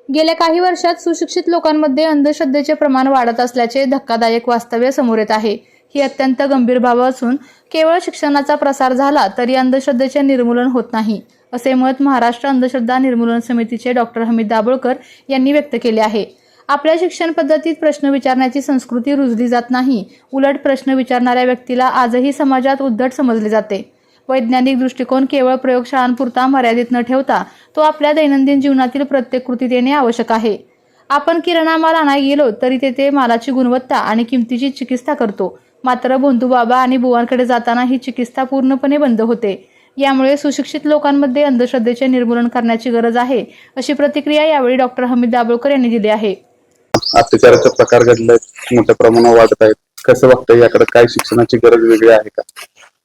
गेल्या काही वर्षात सुशिक्षित लोकांमध्ये अंधश्रद्धेचे प्रमाण वाढत असल्याचे धक्कादायक वास्तव्य समोर येत आहे। ही अत्यंत गंभीर बाब असून केवळ शिक्षणाचा प्रसार झाला तरी अंधश्रद्धेचे निर्मूलन होत नाही, असे मत महाराष्ट्र अंधश्रद्धा निर्मूलन समितीचे डॉक्टर हमीद दाभोळकर यांनी व्यक्त केले आहे। आपल्या शिक्षण पद्धतीत प्रश्न विचारण्याची संस्कृती रुजली जात नाही, उलट प्रश्न विचारणाऱ्या व्यक्तीला आजही समाजात उद्धट समजले जाते। वैज्ञानिक दृष्टिकोन केवळ प्रयोगशाळांपुरता मर्यादित न ठेवता तो आपल्या दैनंदिन जीवनातील प्रत्येक कृतीत येणे आवश्यक आहे। आपण किराणा माल आणायला गेलो तरी तेथे मालाची गुणवत्ता आणि किमतीची चिकित्सा करतो, मात्र बंधू बाबा आणि बुवांकडे जाताना ही चिकित्सा पूर्णपणे बंद होते। यामुळे सुशिक्षित लोकांमध्ये अंधश्रद्धेचे निर्मूलन करण्याची गरज आहे, अशी प्रतिक्रिया यावेळी डॉक्टर हमीद दाभोळकर यांनी दिली आहे। अत्याचाराचे प्रकार घडलेत, मोठ्या प्रमाणावर वाढत आहेत, कसं वाटतं याकडे काय शिक्षणाची गरज वेगळी आहे का?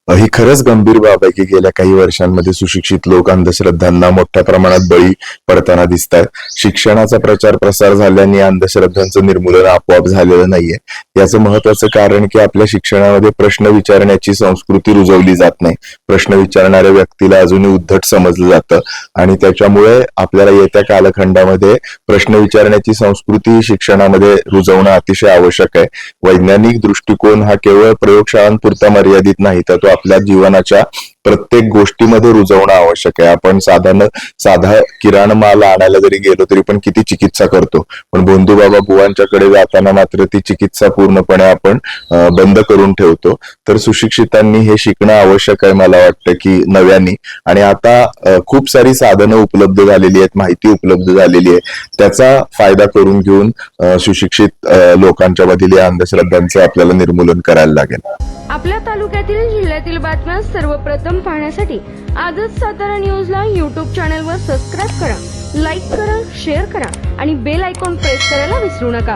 ही खरंच गंभीर बाब आहे की गेल्या काही वर्षांमध्ये सुशिक्षित लोक अंधश्रद्धांना मोठ्या प्रमाणात बळी पडताना दिसत आहेत। शिक्षणाचा प्रचार प्रसार झाल्याने अंधश्रद्धांचं निर्मूलन आपोआप झालेलं नाहीये। याचं महत्वाचं कारण की आपल्या शिक्षणामध्ये प्रश्न विचारण्याची संस्कृती रुजवली जात नाही। प्रश्न विचारणाऱ्या व्यक्तीला अजूनही उद्धट समजलं जातं आणि त्याच्यामुळे आपल्याला येत्या कालखंडामध्ये प्रश्न विचारण्याची संस्कृती शिक्षणामध्ये रुजवणं अतिशय आवश्यक आहे। वैज्ञानिक दृष्टिकोन हा केवळ प्रयोगशाळांपुरता मर्यादित नाही, तर तो आपल्या जीवनाच्या प्रत्येक गोष्टीमध्ये रुजवणं आवश्यक आहे। आपण साधा किराणा माल आणायला जरी गेलो तरी पण किती चिकित्सा करतो, पण बंधू बाबा बुवांच्याकडे जाताना मात्र ती चिकित्सा पूर्णपणे आपण बंद करून ठेवतो। तर सुशिक्षितांनी हे शिकणं आवश्यक आहे मला वाटतं की नव्याने। आणि आता खूप सारी साधनं उपलब्ध झालेली आहेत, माहिती उपलब्ध झालेली आहे, त्याचा फायदा करून घेऊन सुशिक्षित लोकांच्या मधील या अंधश्रद्धांचं आपल्याला निर्मूलन करायला लागेल। आपल्या तालुक्यातील जिल्ह्यातील बातम्या सर्वप्रथम पाहण्यासाठी आजच सातारा न्यूजला YouTube चॅनलवर सबस्क्राइब करा, लाईक करा, शेअर करा आणि बेल आयकॉन प्रेस करायला विसरू नका।